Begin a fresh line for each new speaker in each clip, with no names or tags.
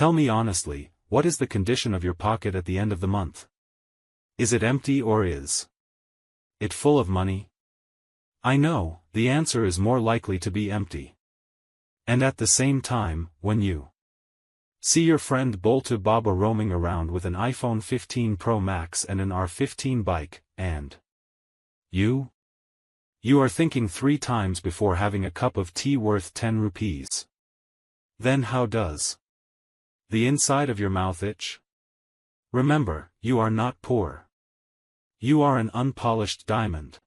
Tell me honestly, what is the condition of your pocket at the end of the month? Is it empty or is it full of money? I know, the answer is more likely to be empty. And at the same time, when you see your friend Boltu Baba roaming around with an iPhone 15 Pro Max and an R15 bike, and you are thinking 3 times before having a cup of tea worth 10 rupees. Then how does the inside of your mouth itch? Remember, you are not poor. You are an unpolished diamond.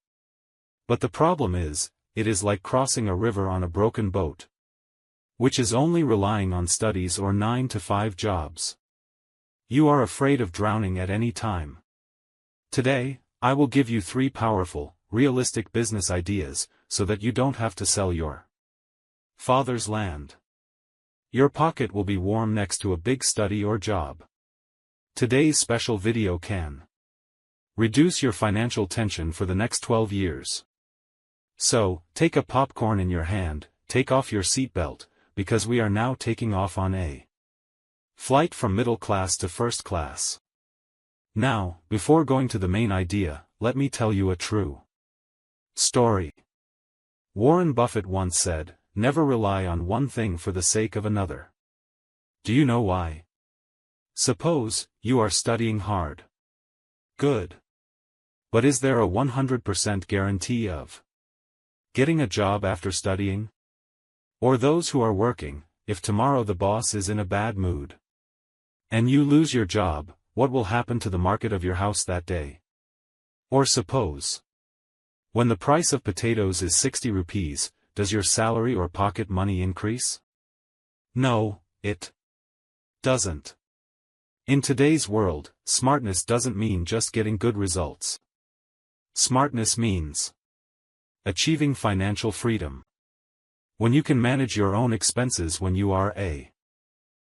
But the problem is, it is like crossing a river on a broken boat, which is only relying on studies or 9-to-5 jobs. You are afraid of drowning at any time. Today, I will give you 3 powerful, realistic business ideas, so that you don't have to sell your father's land. Your pocket will be warm next to a big study or job. Today's special video can reduce your financial tension for the next 12 years. So, take a popcorn in your hand, take off your seatbelt, because we are now taking off on a flight from middle class to first class. Now, before going to the main idea, let me tell you a true story. Warren Buffett once said, "Never rely on one thing for the sake of another." Do you know why? Suppose you are studying hard. Good. But is there a 100% guarantee of getting a job after studying? Or those who are working, if tomorrow the boss is in a bad mood and you lose your job, what will happen to the market of your house that day? Or suppose, when the price of potatoes is 60 rupees, does your salary or pocket money increase? No, it doesn't. In today's world, smartness doesn't mean just getting good results. Smartness means achieving financial freedom. When you can manage your own expenses when you are a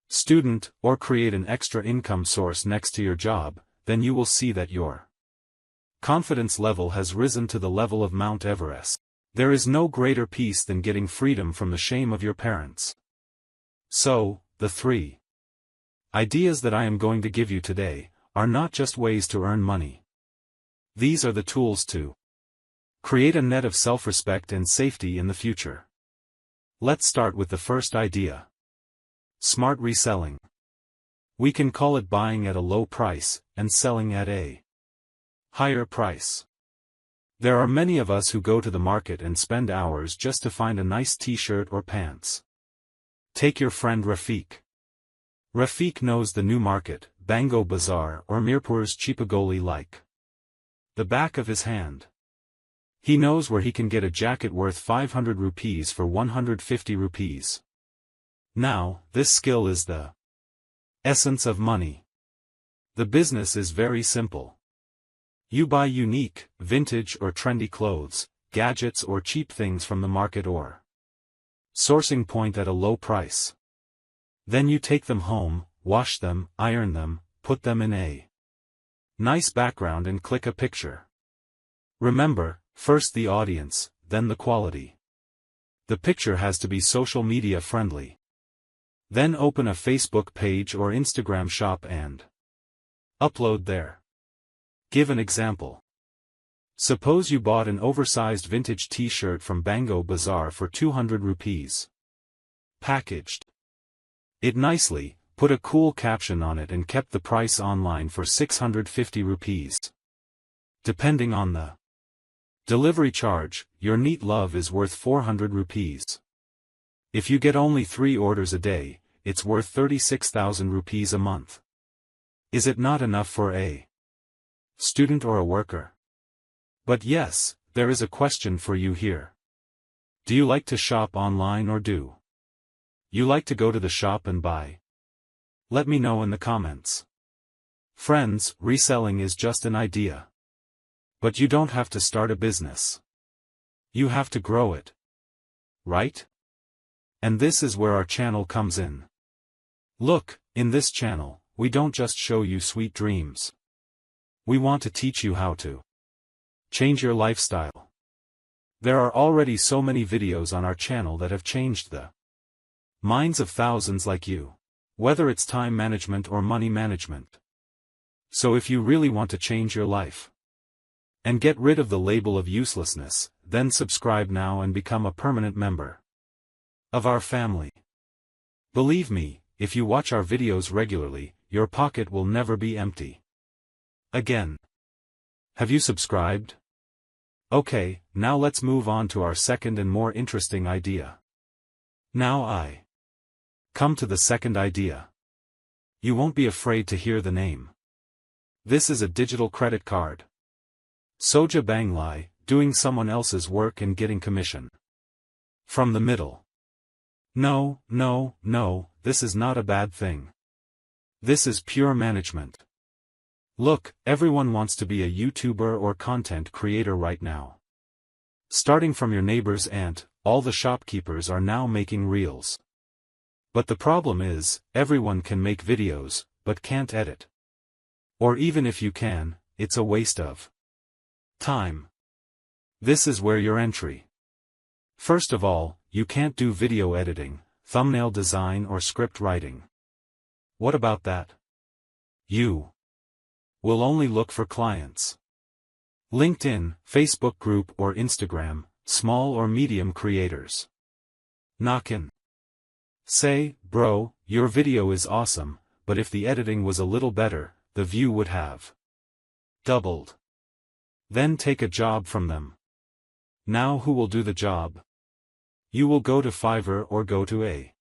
student, or create an extra income source next to your job, then you will see that your confidence level has risen to the level of Mount Everest. There is no greater peace than getting freedom from the shame of your parents. So, the 3 ideas that I am going to give you today are not just ways to earn money. These are the tools to create a net of self-respect and safety in the future. Let's start with the first idea. Smart reselling. We can call it buying at a low price, and selling at a higher price. There are many of us who go to the market and spend hours just to find a nice t-shirt or pants. Take your friend Rafiq. Rafiq knows the new market, Bango Bazaar or Mirpur's Chipagoli like the back of his hand. He knows where he can get a jacket worth 500 rupees for 150 rupees. Now, this skill is the essence of money. The business is very simple. You buy unique, vintage or trendy clothes, gadgets or cheap things from the market or sourcing point at a low price. Then you take them home, wash them, iron them, put them in a nice background and click a picture. Remember, first the audience, then the quality. The picture has to be social media friendly. Then open a Facebook page or Instagram shop and upload there. Give an example. Suppose you bought an oversized vintage t-shirt from Bango Bazaar for 200 rupees. Packaged it nicely, put a cool caption on it and kept the price online for 650 rupees. Depending on the delivery charge, your neat love is worth 400 rupees. If you get only 3 orders a day, it's worth 36,000 rupees a month. Is it not enough for a student or a worker? But yes, there is a question for you here. Do you like to shop online or do you like to go to the shop and buy? Let me know in the comments. Friends, reselling is just an idea. But you don't have to start a business. You have to grow it. Right? And this is where our channel comes in. Look, in this channel, we don't just show you sweet dreams. We want to teach you how to change your lifestyle. There are already so many videos on our channel that have changed the minds of thousands like you. Whether it's time management or money management. So if you really want to change your life and get rid of the label of uselessness, then subscribe now and become a permanent member of our family. Believe me, if you watch our videos regularly, your pocket will never be empty again. Have you subscribed? Okay, now let's move on to our second and more interesting idea. Now I come to the second idea. You won't be afraid to hear the name. This is a digital credit card. Soja Banglai, doing someone else's work and getting commission from the middle. No, no, no, this is not a bad thing. This is pure management. Look, everyone wants to be a YouTuber or content creator right now. Starting from your neighbor's aunt, all the shopkeepers are now making reels. But the problem is, everyone can make videos, but can't edit. Or even if you can, it's a waste of time. This is where your entry. First of all, you can't do video editing, thumbnail design or script writing. What about that? You will only look for clients. LinkedIn, Facebook group or Instagram, small or medium creators. Knock in. Say, bro, your video is awesome, but if the editing was a little better, the view would have doubled. Then take a job from them. Now who will do the job? You will go to Fiverr or go to a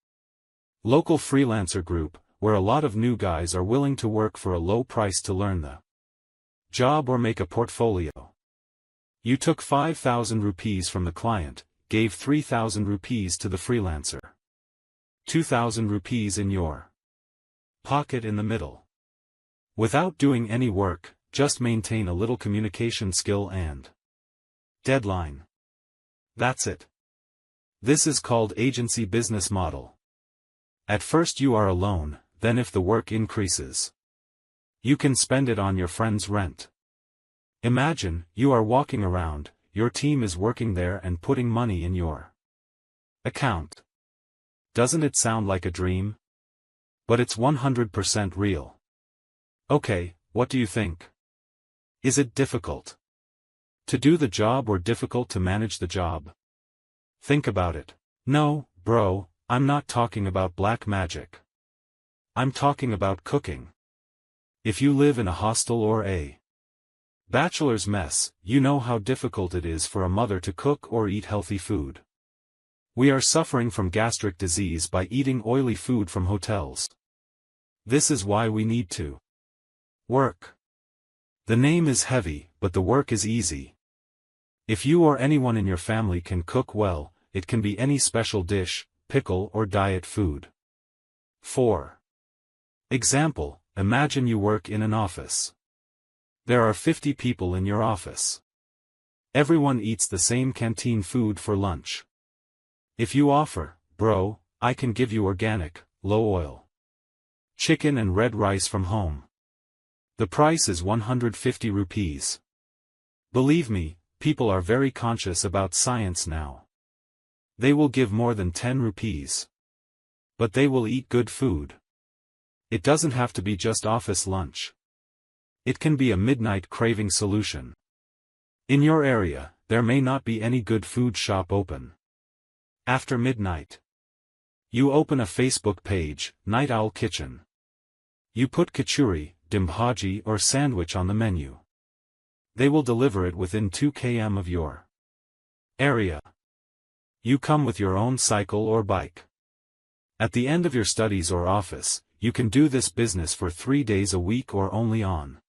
local freelancer group, where a lot of new guys are willing to work for a low price to learn the job or make a portfolio. You took 5,000 rupees from the client, gave 3,000 rupees to the freelancer. 2,000 rupees in your pocket in the middle. Without doing any work, just maintain a little communication skill and deadline. That's it. This is called agency business model. At first you are alone, then if the work increases, you can spend it on your friend's rent. Imagine, you are walking around, your team is working there and putting money in your account. Doesn't it sound like a dream? But it's 100% real. Okay, what do you think? Is it difficult to do the job or difficult to manage the job? Think about it. No, bro, I'm not talking about black magic. I'm talking about cooking. If you live in a hostel or a bachelor's mess, you know how difficult it is for a mother to cook or eat healthy food. We are suffering from gastric disease by eating oily food from hotels. This is why we need to work. The name is heavy, but the work is easy. If you or anyone in your family can cook well, it can be any special dish, pickle or diet food. 4. Example, imagine you work in an office. There are 50 people in your office. Everyone eats the same canteen food for lunch. If you offer, bro, I can give you organic, low-oil chicken and red rice from home. The price is 150 rupees. Believe me, people are very conscious about science now. They will give more than 10 rupees. But they will eat good food. It doesn't have to be just office lunch. It can be a midnight craving solution. In your area, there may not be any good food shop open after midnight. You open a Facebook page, Night Owl Kitchen. You put kachori, dimbhaji or sandwich on the menu. They will deliver it within 2 km of your area. You come with your own cycle or bike. At the end of your studies or office, you can do this business for 3 days a week or only on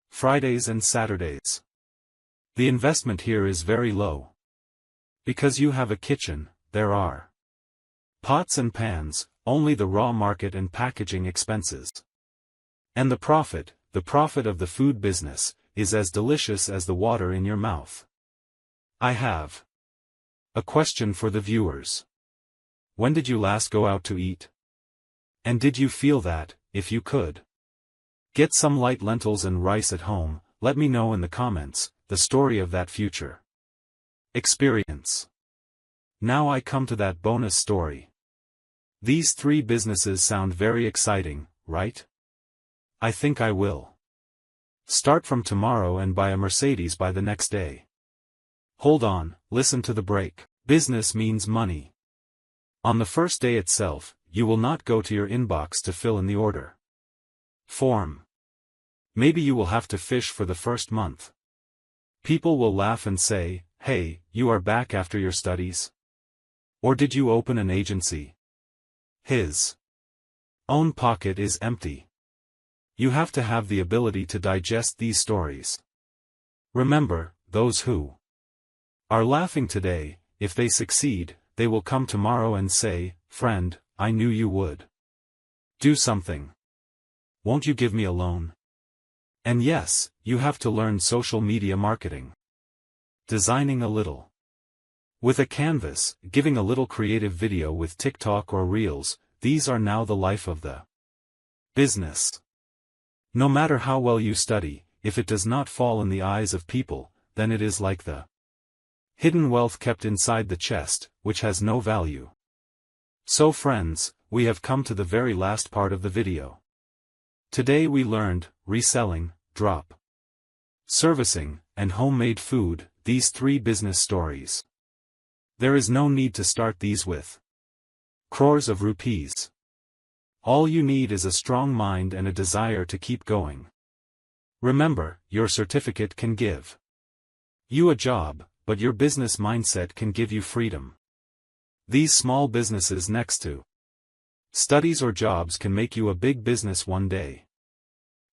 Fridays and Saturdays. The investment here is very low. Because you have a kitchen, there are pots and pans, only the raw market and packaging expenses. And the profit of the food business, is as delicious as the water in your mouth. I have a question for the viewers. When did you last go out to eat? And did you feel that, if you could get some light lentils and rice at home, let me know in the comments, the story of that future experience. Now I come to that bonus story. These 3 businesses sound very exciting, right? I think I will start from tomorrow and buy a Mercedes by the next day. Hold on, listen to the break. Business means money. On the first day itself, you will not go to your inbox to fill in the order form. Maybe you will have to fish for the first month. People will laugh and say, "Hey, you are back after your studies? Or did you open an agency?" His own pocket is empty. You have to have the ability to digest these stories. Remember, those who are laughing today, if they succeed, they will come tomorrow and say, "Friend, I knew you would do something. Won't you give me a loan?" And yes, you have to learn social media marketing. Designing a little with a canvas, giving a little creative video with TikTok or Reels, these are now the life of the business. No matter how well you study, if it does not fall in the eyes of people, then it is like the hidden wealth kept inside the chest, which has no value. So friends, we have come to the very last part of the video. Today we learned, reselling, drop servicing, and homemade food, these 3 business stories. There is no need to start these with crores of rupees. All you need is a strong mind and a desire to keep going. Remember, your certificate can give you a job, but your business mindset can give you freedom. These small businesses next to studies or jobs can make you a big business one day.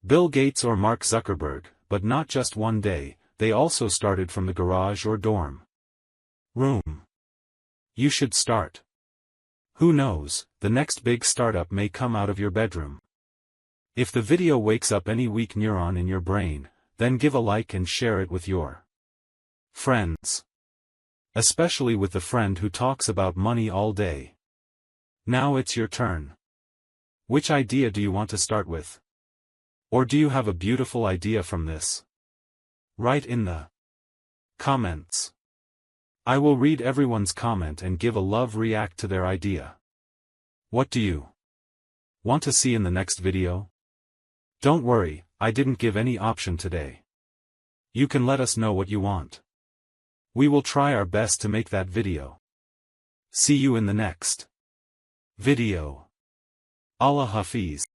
Bill Gates or Mark Zuckerberg, but not just one day, they also started from the garage or dorm room. You should start. Who knows, the next big startup may come out of your bedroom. If the video wakes up any weak neuron in your brain, then give a like and share it with your friends. Especially with the friend who talks about money all day. Now it's your turn. Which idea do you want to start with? Or do you have a beautiful idea from this? Write in the comments. I will read everyone's comment and give a love react to their idea. What do you want to see in the next video? Don't worry, I didn't give any option today. You can let us know what you want. We will try our best to make that video. See you in the next video. Allah Hafiz.